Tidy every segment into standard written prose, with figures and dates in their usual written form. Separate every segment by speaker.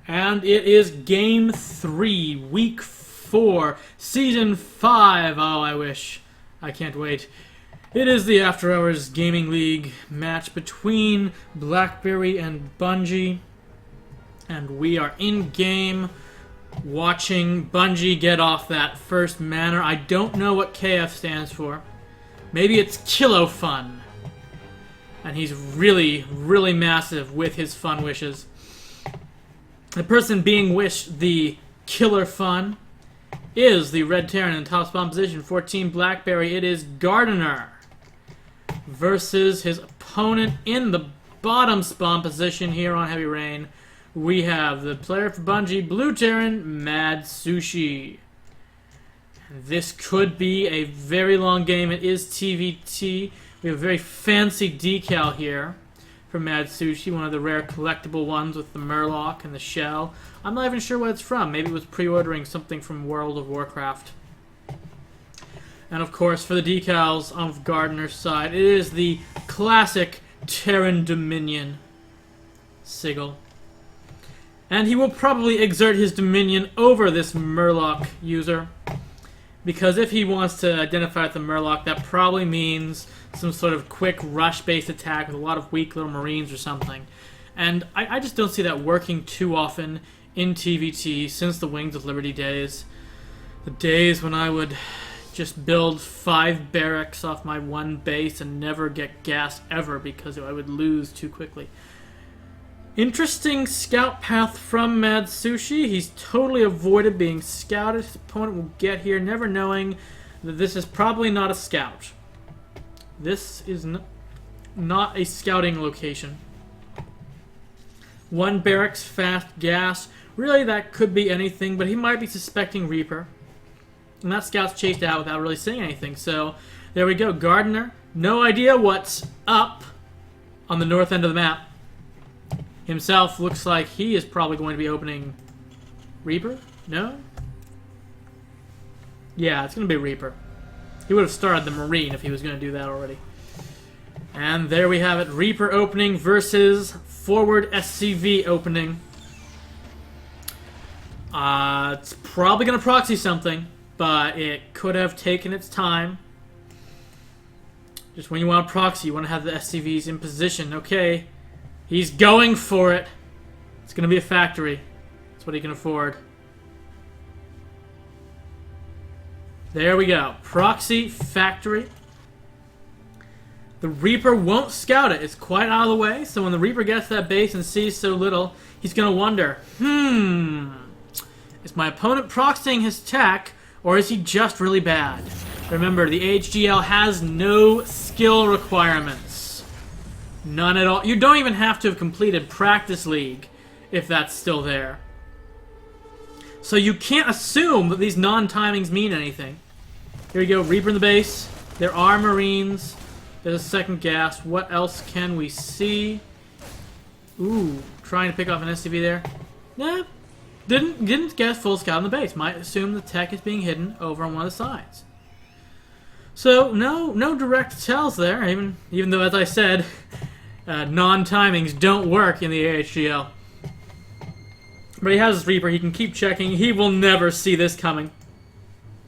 Speaker 1: And it is Game 3, Week 4, Season 5. Oh, I wish. I can't wait. It is the After Hours Gaming League match between BlackBerry and Bungie. And we are in-game watching Bungie get off that first manor. I don't know what KF stands for. Maybe it's Kilo Fun. And he's really, really massive with his fun wishes. The person being wished the Killer Fun is the Red Terran in top spawn position for Team BlackBerry. It is Gardener versus his opponent in the bottom spawn position here on Heavy Rain. We have the player for Bungie, Blue Terran, MadSushi. This could be a very long game. It is TVT. We have a very fancy decal here for MadSushi, one of the rare collectible ones with the Murloc and the shell. I'm not even sure what it's from. Maybe it was pre-ordering something from World of Warcraft. And of course, for the decals on Gardener's side, it is the classic Terran Dominion sigil. And he will probably exert his dominion over this Murloc user, because if he wants to identify with the Murloc, that probably means some sort of quick rush-based attack with a lot of weak little Marines or something. And I just don't see that working too often in TVT since the Wings of Liberty days. The days when I would just build 5 barracks off my one base and never get gassed ever because I would lose too quickly. Interesting scout path from MadSushi. He's totally avoided being scouted. His opponent will get here never knowing that this is probably not a scout. This is not a scouting location. 1 barracks, fast gas. Really, that could be anything, but he might be suspecting Reaper. And that scout's chased out without really saying anything. So, there we go. Gardener, no idea what's up on the north end of the map. Himself looks like he is probably going to be opening Reaper? No? Yeah, it's going to be Reaper. He would have started the Marine if he was going to do that already. And there we have it. Reaper opening versus forward SCV opening. It's probably going to proxy something, but it could have taken its time. Just when you want to proxy, you want to have the SCVs in position. Okay. He's going for it. It's going to be a factory. That's what he can afford. There we go. Proxy factory. The Reaper won't scout it. It's quite out of the way. So when the Reaper gets to that base and sees so little, he's going to wonder, is my opponent proxying his tech, or is he just really bad? Remember, the AHGL has no skill requirements. None at all. You don't even have to have completed Practice League if that's still there. So you can't assume that these non-timings mean anything. Here we go, Reaper in the base. There are Marines. There's a second gas. What else can we see? Ooh, trying to pick off an SCV there. Nah, didn't get full scout on the base. Might assume the tech is being hidden over on one of the sides. So no direct tells there. Even though, as I said, non-timings don't work in the AHGL. But he has his Reaper. He can keep checking. He will never see this coming.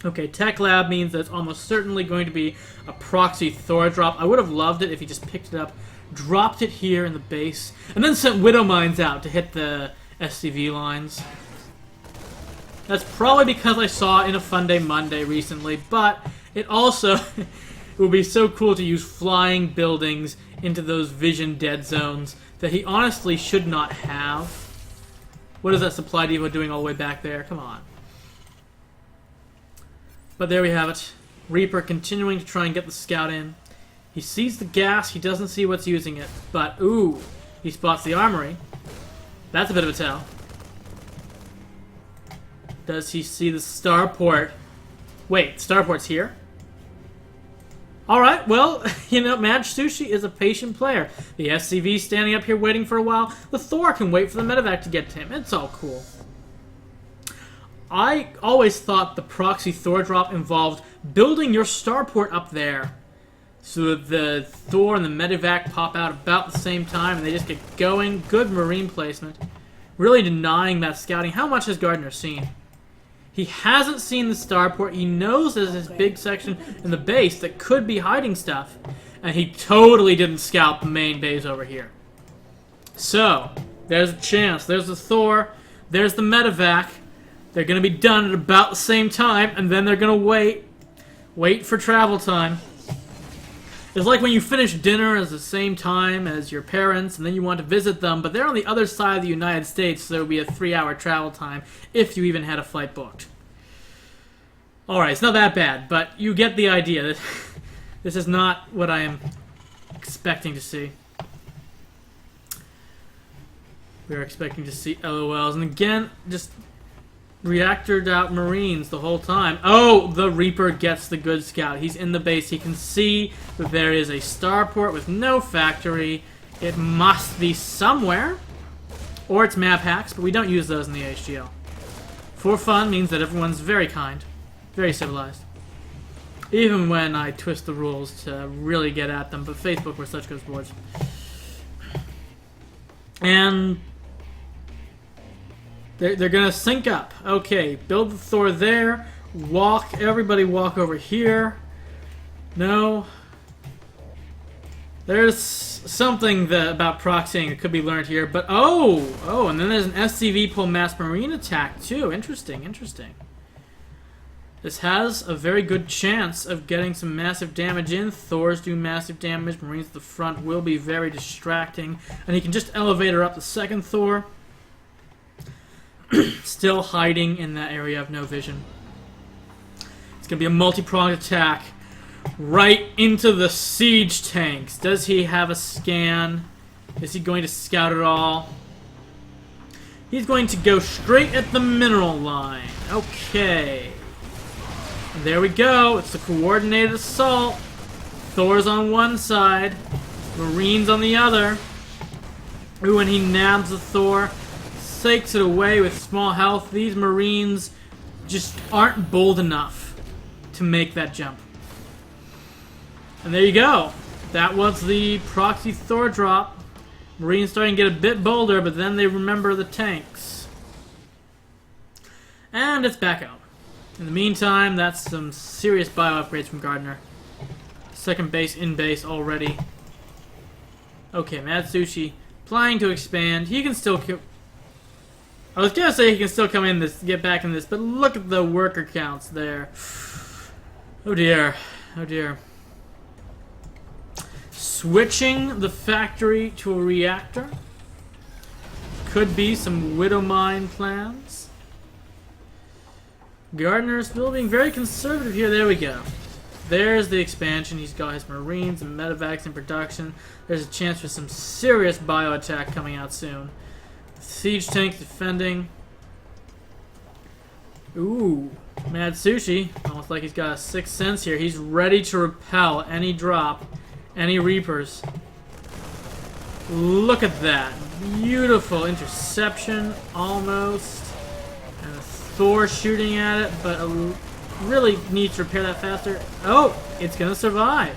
Speaker 1: Okay, Tech Lab means that it's almost certainly going to be a proxy Thor drop. I would have loved it if he just picked it up, dropped it here in the base, and then sent Widow Mines out to hit the SCV lines. That's probably because I saw it in a Fun Day Monday recently, but it also it would be so cool to use flying buildings into those vision dead zones that he honestly should not have. What is that supply depot doing all the way back there? Come on. But there we have it. Reaper continuing to try and get the scout in. He sees the gas. He doesn't see what's using it. But, ooh, he spots the armory. That's a bit of a tell. Does he see the starport? Wait, starport's here? Alright, well, you know, MadSushi is a patient player. The SCV's standing up here waiting for a while. The Thor can wait for the medevac to get to him. It's all cool. I always thought the proxy Thor drop involved building your starport up there so that the Thor and the medevac pop out about the same time and they just get going. Good Marine placement. really denying that scouting. How much has Gardner seen? He hasn't seen the starport. He knows there's this big section in the base that could be hiding stuff. And he totally didn't scout the main base over here. So, there's a chance. There's the Thor. There's the medevac. They're going to be done at about the same time, and then they're going to wait. Wait for travel time. It's like when you finish dinner at the same time as your parents, and then you want to visit them, but they're on the other side of the United States, so there will be a 3-hour travel time, if you even had a flight booked. Alright, it's not that bad, but you get the idea. This is not what I am expecting to see. We are expecting to see LOLs, and again, just reactored out Marines the whole time. Oh, the Reaper gets the good scout. He's in the base. He can see that there is a starport with no factory. It must be somewhere. Or it's map hacks, but we don't use those in the AHGL. For fun means that everyone's very kind, very civilized. Even when I twist the rules to really get at them, but Facebook, we're such good sports. And they're gonna sync up. Okay, build the Thor there. Everybody walk over here. No. There's something about proxying that could be learned here, but oh, and then there's an SCV pull mass marine attack too. Interesting. This has a very good chance of getting some massive damage in. Thors do massive damage. Marines at the front will be very distracting, and he can just elevator up the second Thor. Still hiding in that area of no vision. It's going to be a multi-pronged attack right into the siege tanks. Does he have a scan? Is he going to scout at all? He's going to go straight at the mineral line. Okay. And there we go. It's a coordinated assault. Thor's on one side. Marines on the other. Ooh, and he nabs the Thor. Takes it away with small health. These Marines just aren't bold enough to make that jump. And there you go. That was the proxy Thor drop. Marines starting to get a bit bolder, but then they remember the tanks. And it's back out. In the meantime, that's some serious bio upgrades from Gardner. Second base in base already. Okay, MadSushi planning to expand. He can still I was gonna say he can still come in this, get back in this, but look at the worker counts there. Oh dear. Switching the factory to a reactor. Could be some Widow Mine plans. Gardner still being very conservative here. There we go. There's the expansion. He's got his Marines and medevacs in production. There's a chance for some serious bio attack coming out soon. Siege tank defending. Ooh, MadSushi. Almost like he's got a sixth sense here. He's ready to repel any drop, any Reapers. Look at that. Beautiful interception, almost. And a Thor shooting at it, but really needs to repair that faster. Oh, it's going to survive.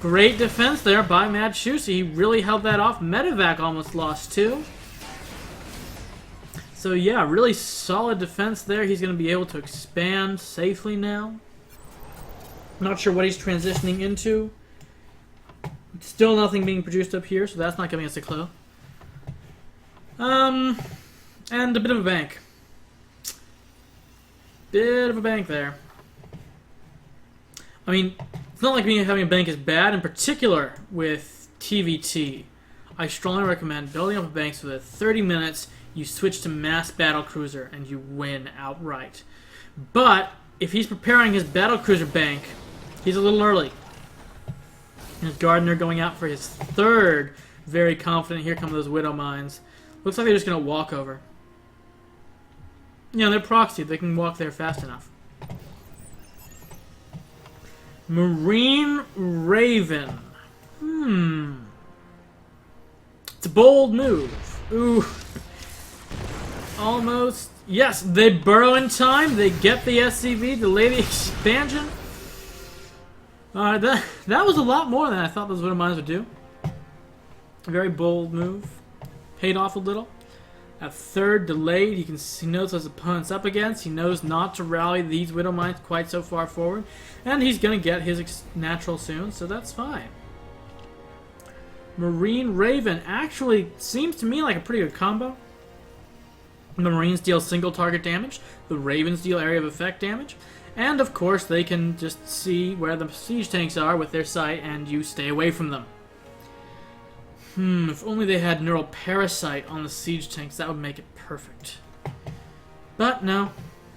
Speaker 1: Great defense there by MadSushi. He really held that off. Medevac almost lost too. So yeah, really solid defense there. He's going to be able to expand safely now. Not sure what he's transitioning into. Still nothing being produced up here, so that's not giving us a clue. And a bit of a bank. Bit of a bank there. I mean, it's not like me having a bank is bad, in particular with TVT. I strongly recommend building up a bank so that 30 minutes you switch to mass battlecruiser and you win outright. But if he's preparing his battlecruiser bank, he's a little early. There's Gardner going out for his third. Very confident. Here come those Widow Mines. Looks like they're just going to walk over. Yeah, they're proxied. They can walk there fast enough. Marine Raven. It's a bold move. Ooh. Almost. Yes, they burrow in time. They get the SCV, delay the expansion. That was a lot more than I thought those Widow Mines would do. A very bold move. Paid off a little. At third, delayed. He knows what his opponent's up against. He knows not to rally these Widow Mines quite so far forward. And he's going to get his natural soon, so that's fine. Marine Raven actually seems to me like a pretty good combo. The Marines deal single target damage. The Ravens deal area of effect damage. And of course, they can just see where the siege tanks are with their sight, and you stay away from them. If only they had Neural Parasite on the siege tanks, that would make it perfect. But no.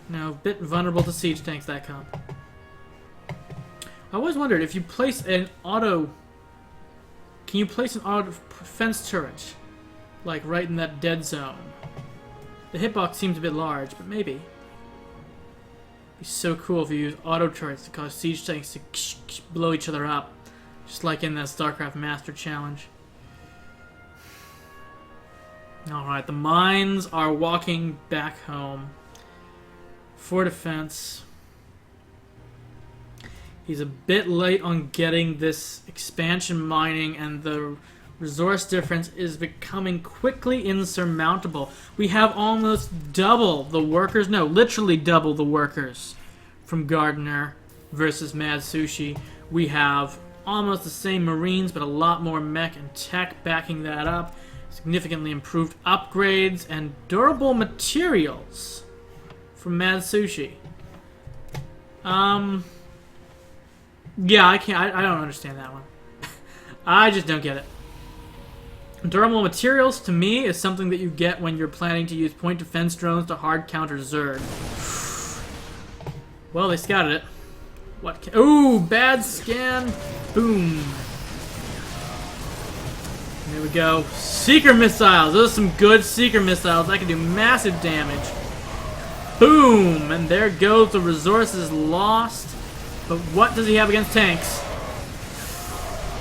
Speaker 1: No, a bit vulnerable to siege tanks, that comp. I always wondered, if you place an auto... Can you place an auto defense turret? Like right in that dead zone. The hitbox seems a bit large, but maybe. It'd be so cool if you use auto turrets to cause siege tanks to blow each other up. Just like in that StarCraft Master Challenge. Alright, the mines are walking back home. For defense. He's a bit late on getting this expansion mining, and the resource difference is becoming quickly insurmountable. We have almost double the workers, no, literally double the workers from Gardner versus MadSushi. We have almost the same Marines, but a lot more mech and tech backing that up. Significantly improved upgrades and durable materials from MadSushi. Yeah, I don't understand that one. I just don't get it. Durable materials, to me, is something that you get when you're planning to use point defense drones to hard counter Zerg. Well, they scouted it. What? Ooh, bad scan. Boom. There we go. Seeker missiles. Those are some good Seeker missiles. That can do massive damage. Boom! And there goes the resources lost. But what does he have against tanks?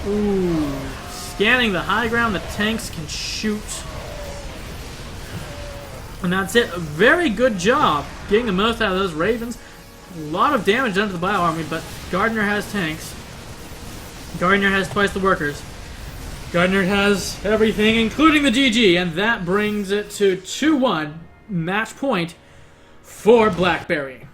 Speaker 1: Ooh. Scanning the high ground, the tanks can shoot. And that's it. A very good job getting the most out of those Ravens. A lot of damage done to the Bio Army, but Gardner has tanks. Gardner has twice the workers. Gardner has everything, including the GG, and that brings it to 2-1 match point for BlackBerry.